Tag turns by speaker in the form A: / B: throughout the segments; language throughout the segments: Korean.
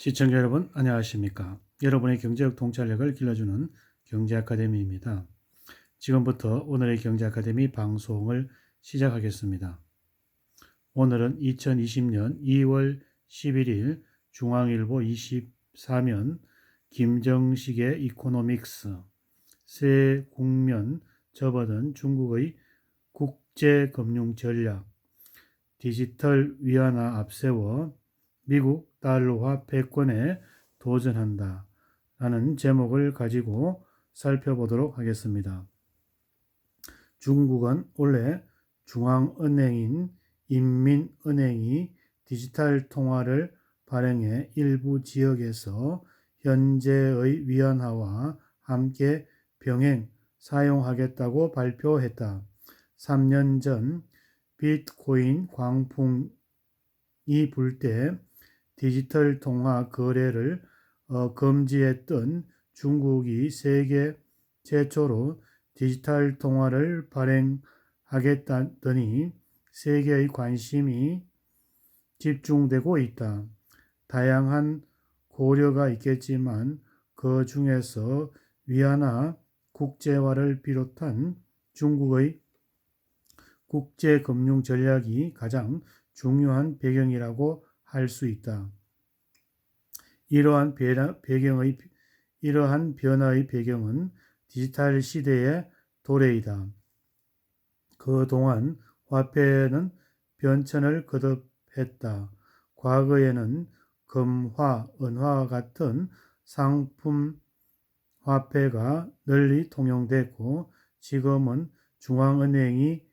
A: 시청자 여러분 안녕하십니까? 여러분의 경제적 통찰력을 길러주는 경제아카데미입니다. 지금부터 오늘의 경제아카데미 방송을 시작하겠습니다. 오늘은 2020년 2월 11일 중앙일보 24면 김정식의 이코노믹스 새 국면 접어든 중국의 국제금융 전략 디지털 위안화 앞세워 미국 달러화 패권에 도전한다 라는 제목을 가지고 살펴보도록 하겠습니다. 중국은 원래 중앙은행인 인민은행이 디지털 통화를 발행해 일부 지역에서 현재의 위안화와 함께 병행 사용하겠다고 발표했다. 3년 전 비트코인 광풍이 불 때 디지털 통화 거래를 금지했던 중국이 세계 최초로 디지털 통화를 발행하겠다더니 세계의 관심이 집중되고 있다. 다양한 고려가 있겠지만 그 중에서 위안화 국제화를 비롯한 중국의 국제금융 전략이 가장 중요한 배경이라고 할 수 있다. 이러한 변화의 배경은 디지털 시대의 도래이다. 그동안 화폐는 변천을 거듭했다. 과거에는 금화, 은화와 같은 상품 화폐가 널리 통용됐고 지금은 중앙은행이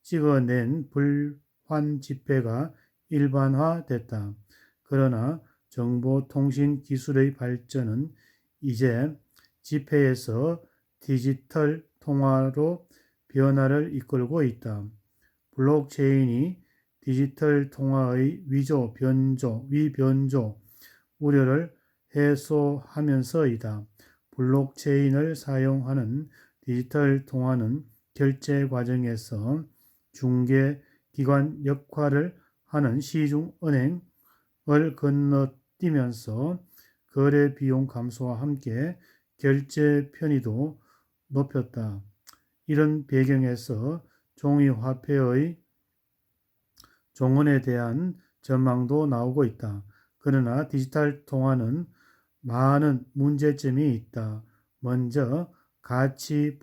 A: 찍어낸 불환 지폐가 일반화됐다. 그러나 정보통신 기술의 발전은 이제 지폐에서 디지털 통화로 변화를 이끌고 있다. 블록체인이 디지털 통화의 위변조 우려를 해소하면서이다. 블록체인을 사용하는 디지털 통화는 결제 과정에서 중개기관 역할을 하는 시중은행을 건너뛰면서 거래 비용 감소와 함께 결제 편의도 높였다. 이런 배경에서 종이 화폐의 종언에 대한 전망도 나오고 있다. 그러나 디지털 통화는 많은 문제점이 있다. 먼저 가치가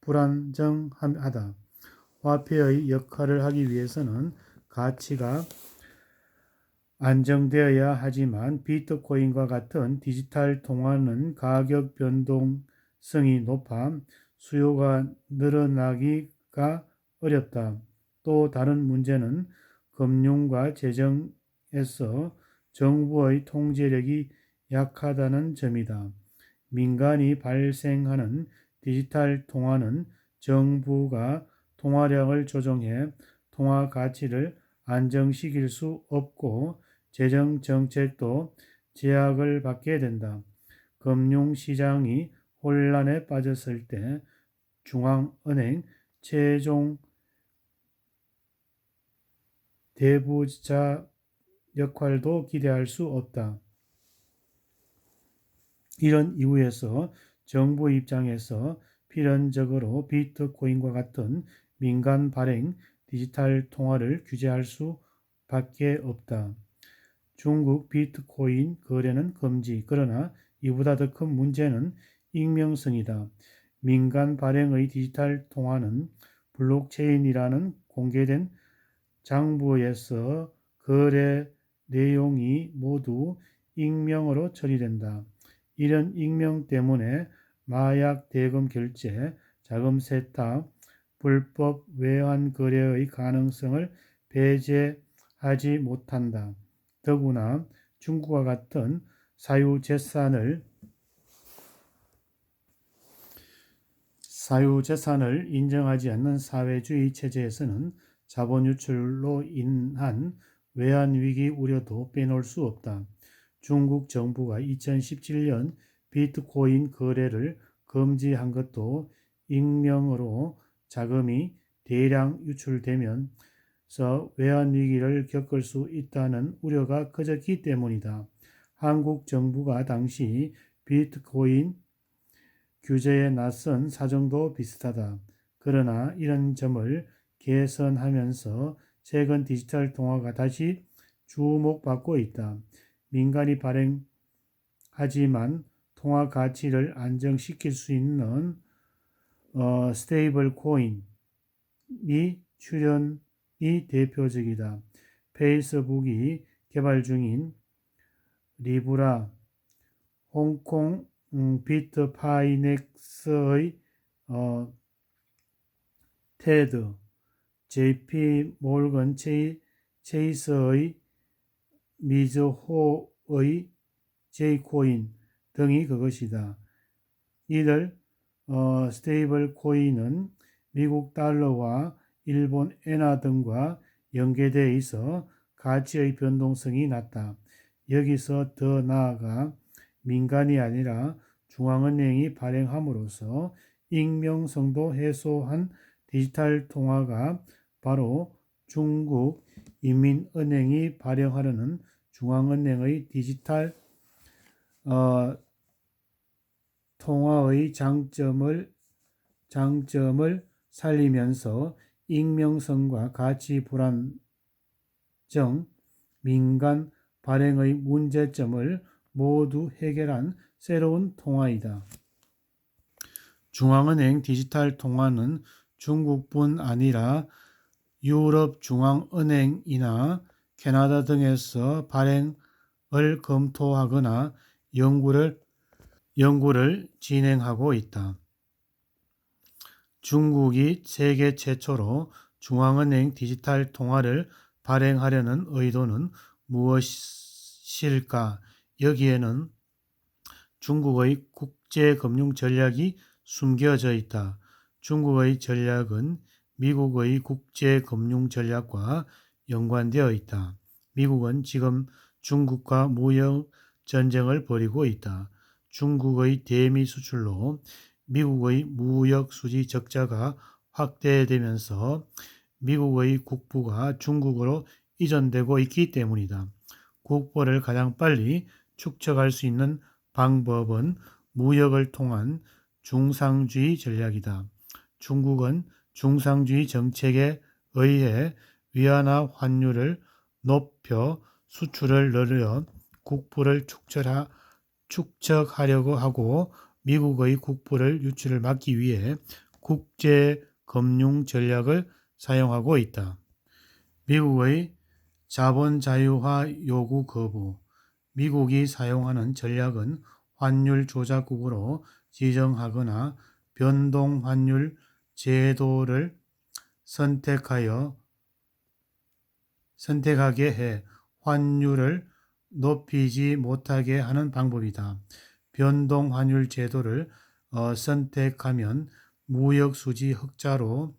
A: 불안정하다. 화폐의 역할을 하기 위해서는 가치가 안정되어야 하지만 비트코인과 같은 디지털 통화는 가격 변동성이 높아 수요가 늘어나기가 어렵다. 또 다른 문제는 금융과 재정에서 정부의 통제력이 약하다는 점이다. 민간이 발생하는 디지털 통화는 정부가 통화량을 조정해 통화 가치를 안정시킬 수 없고 재정 정책도 제약을 받게 된다. 금융시장이 혼란에 빠졌을 때 중앙은행 최종 대부자 역할도 기대할 수 없다. 이런 이유에서 정부 입장에서 필연적으로 비트코인과 같은 민간 발행 디지털 통화를 규제할 수밖에 없다. 중국 비트코인 거래는 금지. 그러나 이보다 더 큰 문제는 익명성이다. 민간 발행의 디지털 통화는 블록체인이라는 공개된 장부에서 거래 내용이 모두 익명으로 처리된다. 이런 익명 때문에 마약 대금 결제, 자금 세탁, 불법 외환 거래의 가능성을 배제하지 못한다. 더구나 중국과 같은 사유재산을 인정하지 않는 사회주의 체제에서는 자본 유출로 인한 외환위기 우려도 빼놓을 수 없다. 중국 정부가 2017년 비트코인 거래를 금지한 것도 익명으로 자금이 대량 유출되면 외환 위기를 겪을 수 있다는 우려가 커졌기 때문이다. 한국 정부가 당시 비트코인 규제에 나선 사정도 비슷하다. 그러나 이런 점을 개선하면서 최근 디지털 통화가 다시 주목받고 있다. 민간이 발행하지만 통화 가치를 안정시킬 수 있는 스테이블 코인이 출현이 대표적이다. 페이스북이 개발 중인 리브라, 홍콩 비트파이넥스의 테드, JP 몰건 체이스의 미즈호의 J코인 등이 그것이다. 이들 스테이블 코인은 미국 달러와 일본 엔화 등과 연계되어 있어 가치의 변동성이 낮다. 여기서 더 나아가 민간이 아니라 중앙은행이 발행함으로써 익명성도 해소한 디지털 통화가 바로 중국 인민은행이 발행하려는 중앙은행의 디지털 통화의 장점을 살리면서 익명성과 가치 불안정, 민간 발행의 문제점을 모두 해결한 새로운 통화이다. 중앙은행 디지털 통화는 중국뿐 아니라 유럽 중앙은행이나 캐나다 등에서 발행을 검토하거나 연구를 진행하고 있다. 중국이 세계 최초로 중앙은행 디지털 통화를 발행하려는 의도는 무엇일까? 여기에는 중국의 국제금융 전략이 숨겨져 있다. 중국의 전략은 미국의 국제금융 전략과 연관되어 있다. 미국은 지금 중국과 무역 전쟁을 벌이고 있다. 중국의 대미 수출로 미국의 무역 수지 적자가 확대되면서 미국의 국부가 중국으로 이전되고 있기 때문이다. 국부를 가장 빨리 축적할 수 있는 방법은 무역을 통한 중상주의 전략이다. 중국은 중상주의 정책에 의해 위안화 환율을 높여 수출을 늘려 국부를 축적하려고 하고 미국의 국부를 유출을 막기 위해 국제금융 전략을 사용하고 있다. 미국의 자본 자유화 요구 거부. 미국이 사용하는 전략은 환율 조작국으로 지정하거나 변동 환율 제도를 선택하게 해 환율을 높이지 못하게 하는 방법이다. 변동 환율 제도를 선택하면 무역 수지 흑자로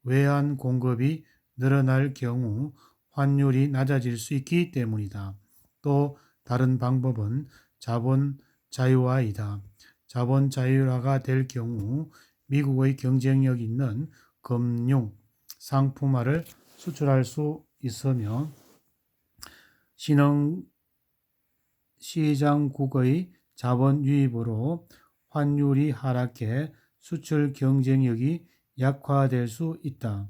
A: 외환 공급이 늘어날 경우 환율이 낮아질 수 있기 때문이다. 또 다른 방법은 자본 자유화이다. 자본 자유화가 될 경우 미국의 경쟁력 있는 금융 상품화를 수출할 수 있으며 시장국의 자본 유입으로 환율이 하락해 수출 경쟁력이 약화될 수 있다.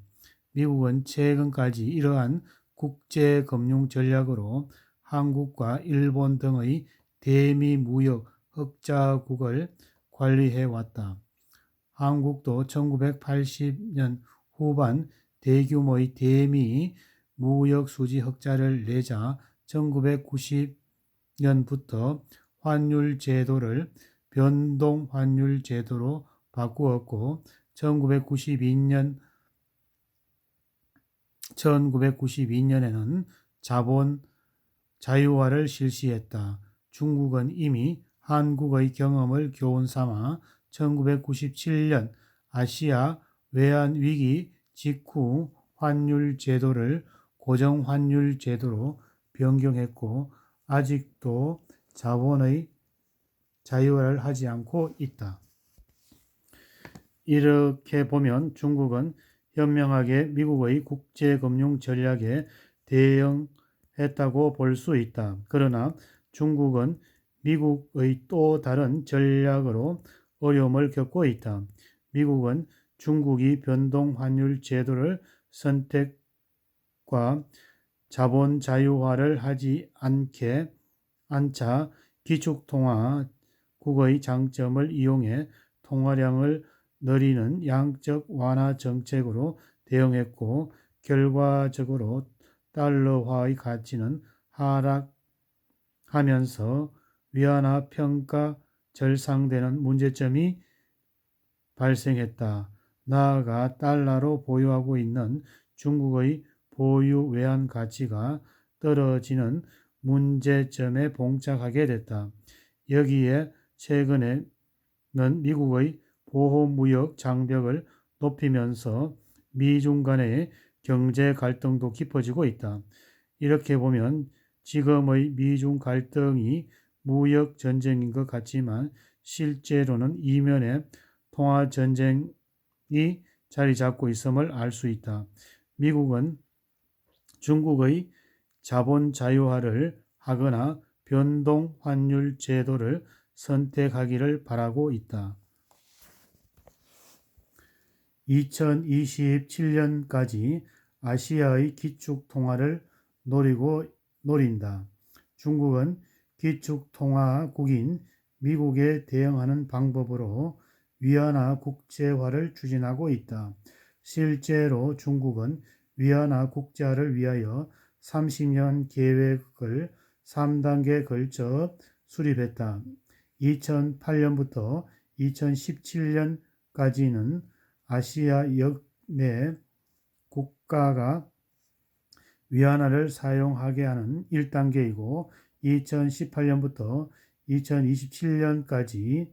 A: 미국은 최근까지 이러한 국제금융 전략으로 한국과 일본 등의 대미 무역 흑자국을 관리해 왔다. 한국도 1980년 후반 대규모의 대미 무역 수지 흑자를 내자 1990년부터 환율 제도를 변동 환율 제도로 바꾸었고 1992년에는 자본 자유화를 실시했다. 중국은 이미 한국의 경험을 교훈 삼아 1997년 아시아 외환 위기 직후 환율 제도를 고정 환율 제도로 변경했고 아직도 자본의 자유화를 하지 않고 있다. 이렇게 보면 중국은 현명하게 미국의 국제금융 전략에 대응했다고 볼 수 있다. 그러나 중국은 미국의 또 다른 전략으로 어려움을 겪고 있다. 미국은 중국이 변동환율 제도를 선택과 자본 자유화를 하지 않자 기축통화국의 장점을 이용해 통화량을 늘리는 양적 완화 정책으로 대응했고 결과적으로 달러화의 가치는 하락하면서 위안화 평가 절상되는 문제점이 발생했다. 나아가 달러로 보유하고 있는 중국의 보유 외환 가치가 떨어지는 문제점에 봉착하게 됐다. 여기에 최근에는 미국의 보호무역 장벽을 높이면서 미중 간의 경제 갈등도 깊어지고 있다. 이렇게 보면 지금의 미중 갈등이 무역 전쟁인 것 같지만 실제로는 이면에 통화 전쟁이 자리 잡고 있음을 알 수 있다. 미국은 중국의 자본 자유화를 하거나 변동 환율 제도를 선택하기를 바라고 있다. 2027년까지 아시아의 기축 통화를 노린다. 중국은 기축 통화국인 미국에 대응하는 방법으로 위안화 국제화를 추진하고 있다. 실제로 중국은 위안화 국제화를 위하여 30년 계획을 3단계 걸쳐 수립했다. 2008년부터 2017년까지는 아시아 역내 국가가 위안화를 사용하게 하는 1단계이고 2018년부터 2027년까지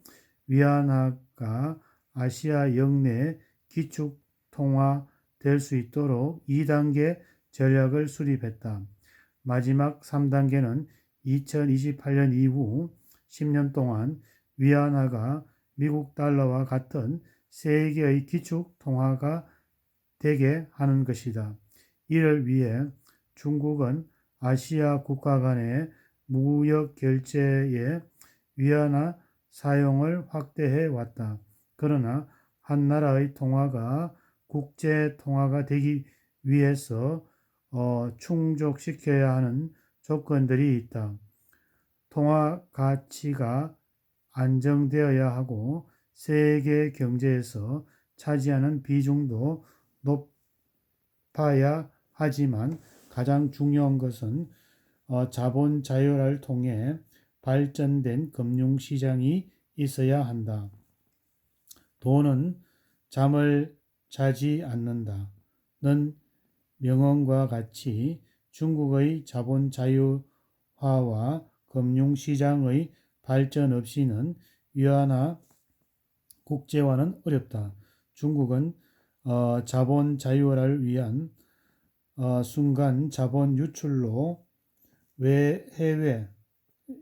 A: 위안화가 아시아 역내 기축 통화될 수 있도록 2단계 전략을 수립했다. 마지막 3단계는 2028년 이후 10년 동안 위안화가 미국 달러와 같은 세계의 기축 통화가 되게 하는 것이다. 이를 위해 중국은 아시아 국가 간의 무역 결제에 위안화 사용을 확대해 왔다. 그러나 한 나라의 통화가 국제 통화가 되기 위해서 충족시켜야 하는 조건들이 있다. 통화 가치가 안정되어야 하고 세계 경제에서 차지하는 비중도 높아야 하지만 가장 중요한 것은 자본 자유화를 통해 발전된 금융시장이 있어야 한다. 돈은 잠을 자지 않는다는 명언과 같이 중국의 자본 자유화와 금융시장의 발전 없이는 위안화 국제화는 어렵다. 중국은 자본 자유화를 위한 순간 자본 해외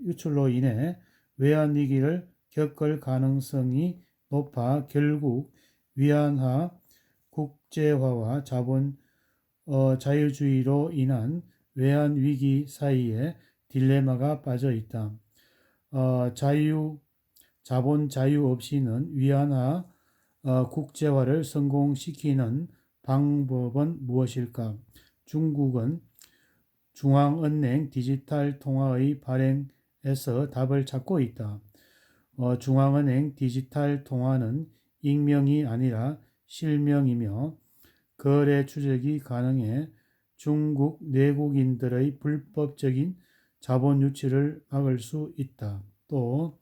A: 유출로 인해 외환 위기를 겪을 가능성이 높아 결국 위안화 국제화와 자본 자유주의로 인한 외환 위기 사이에 딜레마가 빠져 있다. 자본 자유 없이는 위안화 국제화를 성공시키는 방법은 무엇일까? 중국은 중앙은행 디지털 통화의 발행에서 답을 찾고 있다. 중앙은행 디지털 통화는 익명이 아니라 실명이며 거래 추적이 가능해 중국 내국인들의 불법적인 자본 유치를 막을 수 있다. 또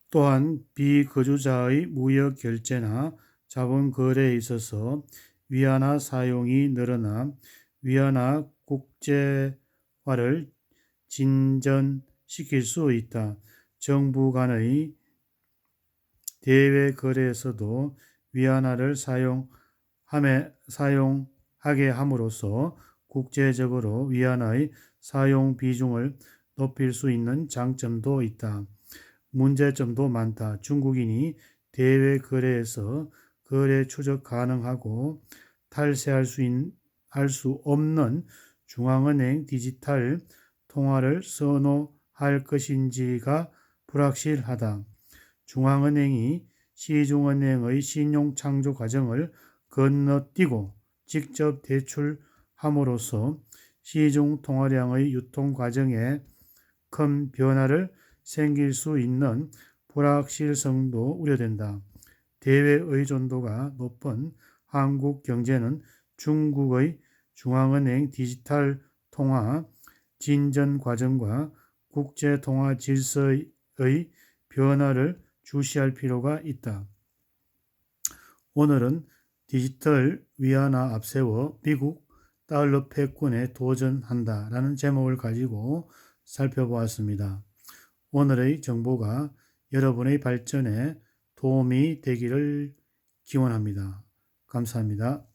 A: 또한 비거주자의 무역 결제나 자본 거래에 있어서 위안화 사용이 늘어나 위안화 국제화를 진전시킬 수 있다. 정부 간의 대외 거래에서도 위안화를 사용하게 함으로써 국제적으로 위안화의 사용 비중을 높일 수 있는 장점도 있다. 문제점도 많다. 중국인이 대외 거래에서 거래 추적 가능하고 탈세할 수 없는 중앙은행 디지털 통화를 선호할 것인지가 불확실하다. 중앙은행이 시중은행의 신용 창조 과정을 건너뛰고 직접 대출함으로써 시중 통화량의 유통 과정에 큰 변화를 생길 수 있는 불확실성도 우려된다. 대외 의존도가 높은 한국 경제는 중국의 중앙은행 디지털 통화 진전 과정과 국제 통화 질서의 변화를 주시할 필요가 있다. 오늘은 디지털 위안화 앞세워 미국 달러 패권에 도전한다 라는 제목을 가지고 살펴보았습니다. 오늘의 정보가 여러분의 발전에 도움이 되기를 기원합니다. 감사합니다.